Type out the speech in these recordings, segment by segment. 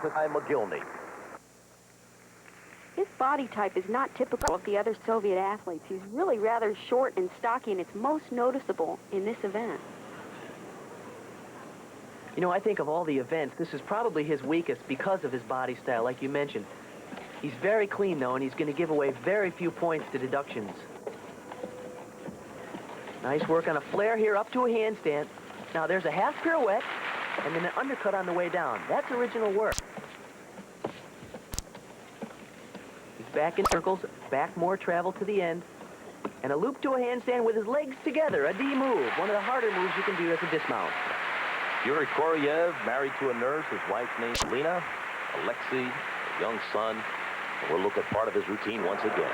and to Mogilny. His body type is not typical of the other Soviet athletes. He's really rather short and stocky, and it's most noticeable in this event. You know, I think of all the events, this is probably his weakest because of his body style, like you mentioned. He's very clean, though, and he's going to give away very few points to deductions. Nice work on a flare here up to a handstand. Now, there's a half pirouette and then an undercut on the way down. That's original work. He's back in circles, back more travel to the end, and a loop to a handstand with his legs together, a D move, one of the harder moves you can do as a dismount. Yuri Korolev, married to a nurse, his wife's name's Lena, Alexei, a young son. And we'll look at part of his routine once again.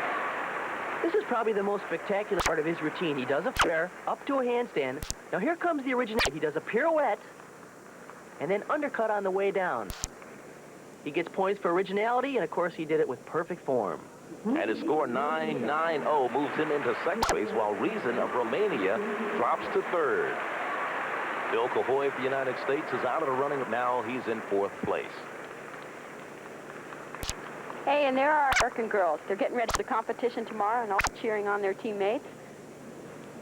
This is probably the most spectacular part of his routine. He does a flare up to a handstand. Now here comes the original. He does a pirouette and then undercut on the way down. He gets points for originality, and of course he did it with perfect form. And his score 9.90 moves him into second place, while Reason of Romania drops to third. Bill Cahoy of the United States is out of the running. Now he's in fourth place. Hey, and there are American girls. They're getting ready for the competition tomorrow and all cheering on their teammates.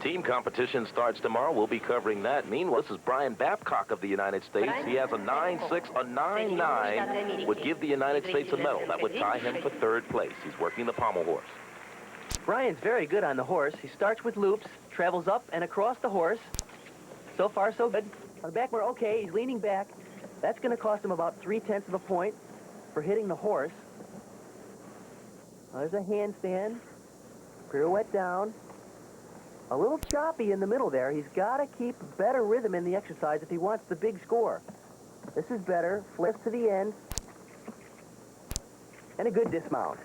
Team competition starts tomorrow. We'll be covering that. Meanwhile, this is Brian Babcock of the United States. He has a 9.6, a 9.9 would give the United States a medal. That would tie him for third place. He's working the pommel horse. Brian's very good on the horse. He starts with loops, travels up and across the horse. So far, so good. On the back, we're okay. He's leaning back. That's going to cost him about 0.3 of a point for hitting the horse. There's a handstand, pirouette down. A little choppy in the middle there. He's got to keep better rhythm in the exercise if he wants the big score. This is better. Flips to the end. And a good dismount.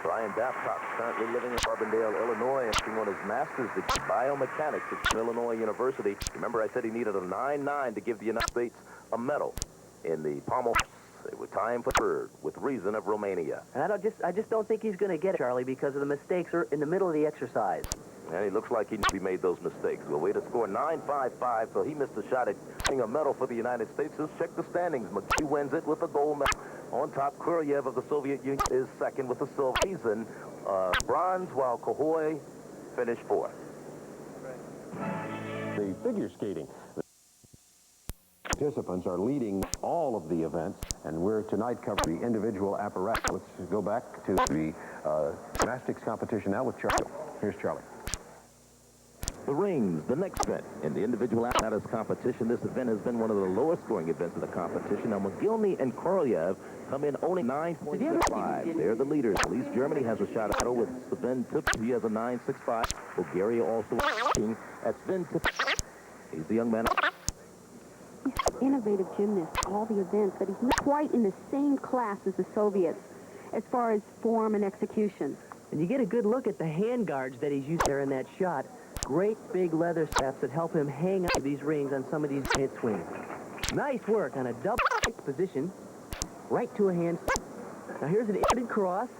Brian Babcock, currently living in Carbondale, Illinois, and working on his master's degree in biomechanics at Illinois University. Remember, I said he needed a 9.9 to give the United States a medal in the pommel. It would tie him for third, with Reason of Romania. And I just don't think he's going to get it, Charlie, because of the mistakes in the middle of the exercise. And he looks like he made those mistakes. We'll wait to score 9.55, so he missed a shot at getting a medal for the United States. Just check the standings. McGee wins it with a gold medal. On top, Korolev of the Soviet Union is second with the silver. Reason, bronze, while Cahoy finished fourth. The figure skating. Participants are leading all of the events, and we're tonight covering the individual apparatus. Let's go back to the gymnastics competition now with Charlie. Here's Charlie. The rings, the next event in the individual apparatus competition. This event has been one of the lowest scoring events of the competition. Now, Mogilny and Korolev come in only 9.65. They're the leaders. At least Germany has a shot at it with Sven Tippelt. He has a 9.65. Bulgaria also looking at Sven Tippelt. He's the young man. He's an innovative gymnast, all the events, but he's not quite in the same class as the Soviets as far as form and execution. And you get a good look at the hand guards that he's used there in that shot. Great big leather straps that help him hang on to these rings on some of these hit swings. Nice work on a double position, right to a hand. Now here's an inverted cross,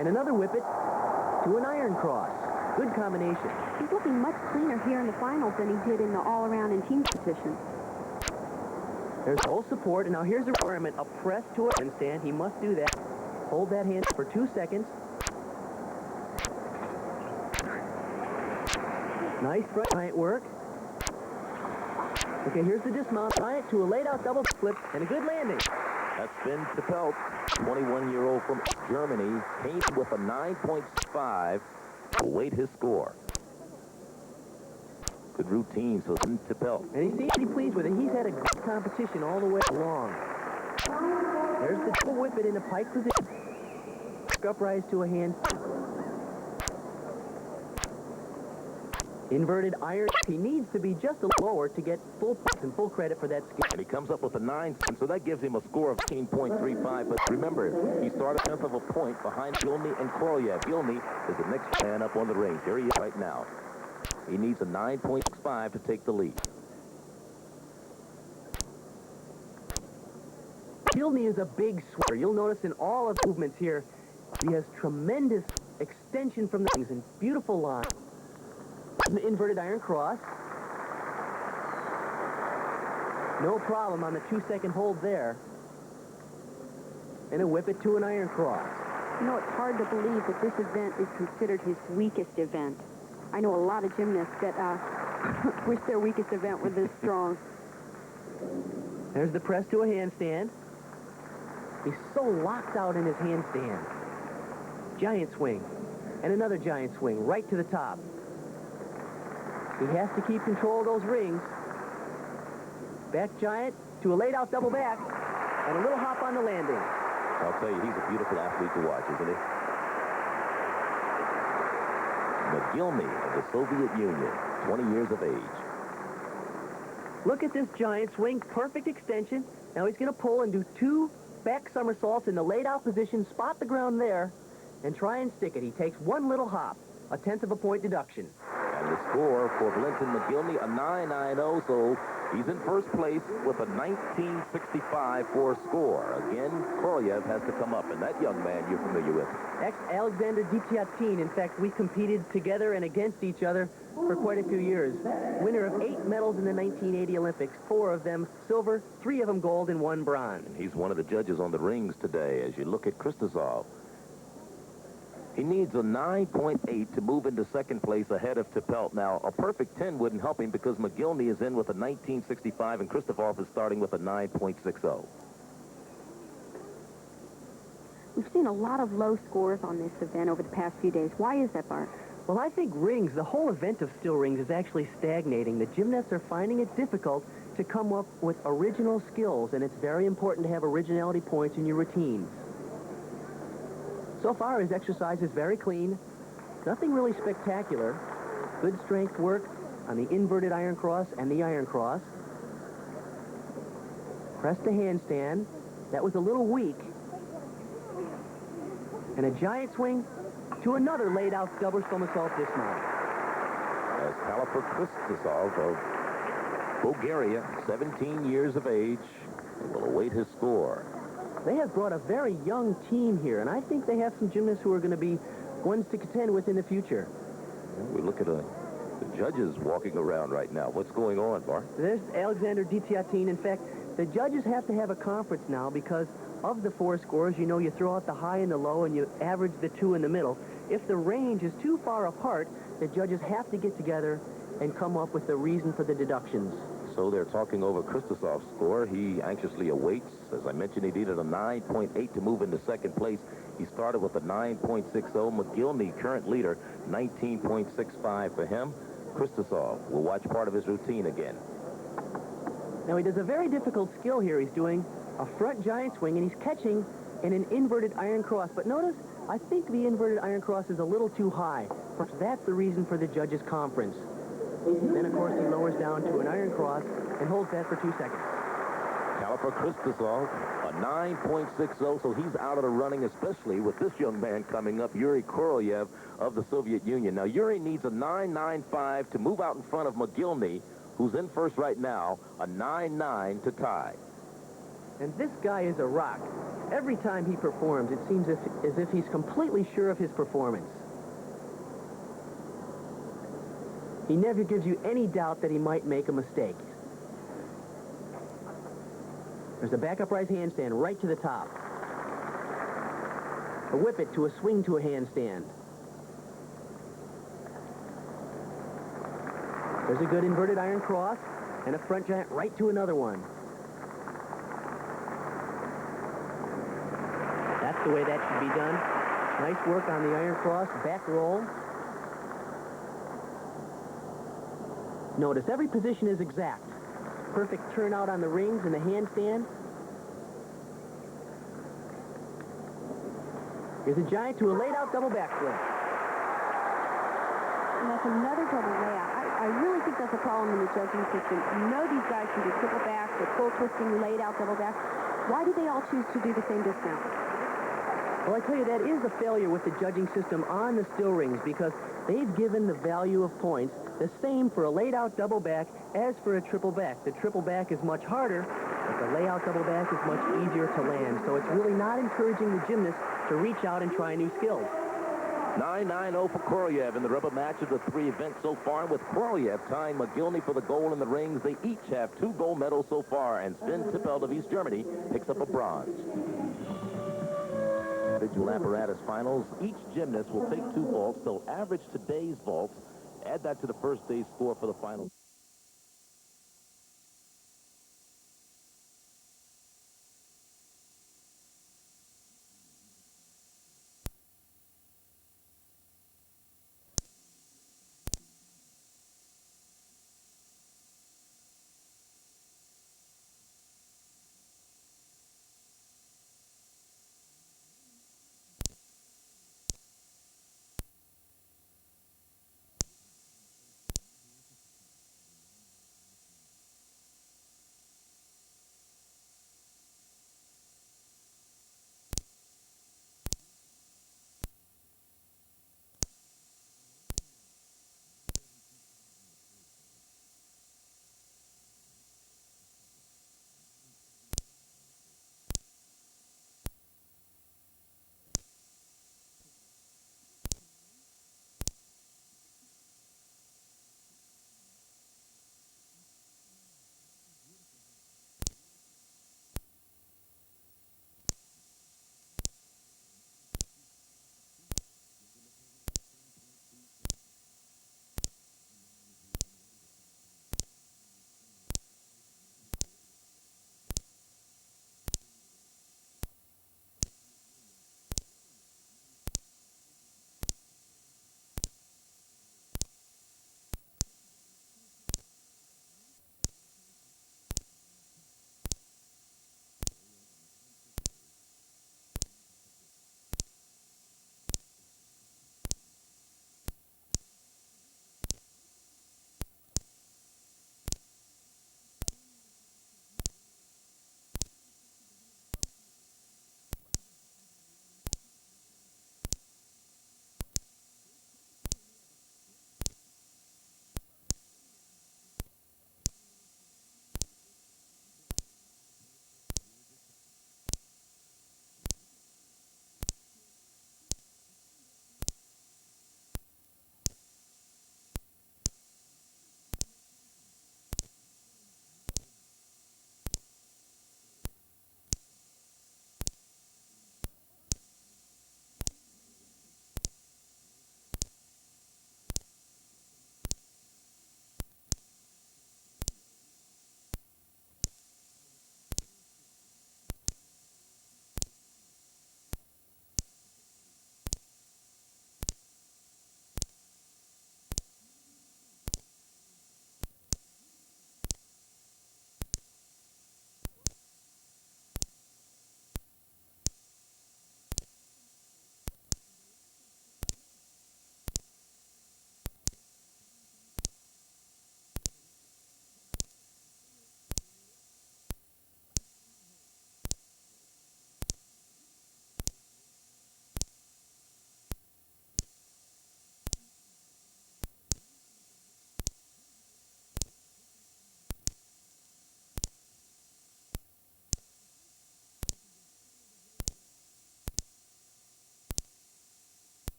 and another whippet to an iron cross. Good combination. He's looking much cleaner here in the finals than he did in the all-around and team competition. There's full support, and now here's the requirement, a press to a handstand. He must do that. Hold that hand for 2 seconds. Nice front giant work. Okay, here's the dismount. Giant to a laid-out double flip and a good landing. That's Sven Tippelt, 21-year-old from Germany, came with a 9.5. We'll wait his score. Good routine, so Sven Tippelt. And he seems to be pleased with it. He's had a good competition all the way along. There's the double whip it in a pike position. Uprise to a hand. Inverted iron. He needs to be just a little lower to get full points and full credit for that skill. And he comes up with a 9, so that gives him a score of 18.35. But remember, he started a tenth of a point behind Mogilny and Korolev. Mogilny is the next man up on the range. There he is right now. He needs a 9.65 to take the lead. Mogilny is a big sweeper. You'll notice in all of the movements here, he has tremendous extension from the wings and beautiful line. The inverted iron cross. No problem on the 2-second hold there. And a whip it to an iron cross. You know, it's hard to believe that this event is considered his weakest event. I know a lot of gymnasts that wish their weakest event were this strong. There's the press to a handstand. He's so locked out in his handstand. Giant swing. And another giant swing right to the top. He has to keep control of those rings. Back giant to a laid-out double back. And a little hop on the landing. I'll tell you, he's a beautiful athlete to watch, isn't he? Mogilny of the Soviet Union, 20 years of age. Look at this giant swing, perfect extension. Now he's going to pull and do 2 back somersaults in the laid-out position, spot the ground there, and try and stick it. He takes 1 little hop, a 1/10 of a point deduction. And the score for Valentin Mogilny, a 9.90, so he's in first place with a 19.65 score. Again, Korolev has to come up, and that young man you're familiar with. Ex-Alexander Dityatin. In fact, we competed together and against each other for quite a few years. Winner of 8 medals in the 1980 Olympics, 4 of them silver, 3 of them gold, and 1 bronze. And he's one of the judges on the rings today. As you look at Hristozov, he needs a 9.8 to move into second place ahead of Tippelt. Now, a perfect 10 wouldn't help him because Mogilny is in with a 19.65 and Hristozov is starting with a 9.60. We've seen a lot of low scores on this event over the past few days. Why is that, Bart? Well, I think rings, the whole event of still rings is actually stagnating. The gymnasts are finding it difficult to come up with original skills, and it's very important to have originality points in your routines. So far, his exercise is very clean. Nothing really spectacular. Good strength work on the inverted iron cross and the iron cross. Press to handstand. That was a little weak. And a giant swing to another laid-out double somersault dismount. As Hristozov of Bulgaria, 17 years of age, will await his score. They have brought a very young team here, and I think they have some gymnasts who are going to be ones to contend with in the future. We look at the judges walking around right now. What's going on, Bart? There's Alexander Dityatin. In fact, the judges have to have a conference now because of the 4 scores. You know, you throw out the high and the low, and you average the 2 in the middle. If the range is too far apart, the judges have to get together and come up with the reason for the deductions. So they're talking over Hristozov's score. He anxiously awaits. As I mentioned, he needed a 9.8 to move into second place. He started with a 9.60. Mogilny, current leader, 19.65 for him. Hristozov will watch part of his routine again. Now, he does a very difficult skill here. He's doing a front giant swing, and he's catching in an inverted iron cross. But notice, I think the inverted iron cross is a little too high. Perhaps that's the reason for the judges' conference. Then, of course, he lowers down to an iron cross and holds that for 2 seconds. Caliper Hristozov, a 9.60, so he's out of the running, especially with this young man coming up, Yuri Korolev of the Soviet Union. Now, Yuri needs a 9.95 to move out in front of Mogilny, who's in first right now, a 9.9 to tie. And this guy is a rock. Every time he performs, it seems as if he's completely sure of his performance. He never gives you any doubt that he might make a mistake. There's a back upright handstand right to the top. A whip it to a swing to a handstand. There's a good inverted iron cross and a front giant right to another one. That's the way that should be done. Nice work on the iron cross, back roll. Notice every position is exact. Perfect turnout on the rings and the handstand. Here's a giant to a laid-out double backflip. And that's another double layout. I really think that's a problem in the judging system. You know these guys can do triple backs or full twisting, laid-out double backs. Why do they all choose to do the same dismount? Well, I tell you, that is a failure with the judging system on the still rings because they've given the value of points the same for a laid-out double back as for a triple back. The triple back is much harder, but the layout double back is much easier to land. So it's really not encouraging the gymnast to reach out and try new skills. 9-9-0 for Korolev in the rubber match of the 3 events so far. With Korolev tying Mogilny for the gold in the rings, they each have 2 gold medals so far, and Sven Tippelt of East Germany picks up a bronze. Individual apparatus finals. Each gymnast will take 2 vaults. They'll average today's vaults, add that to the first day's score for the final.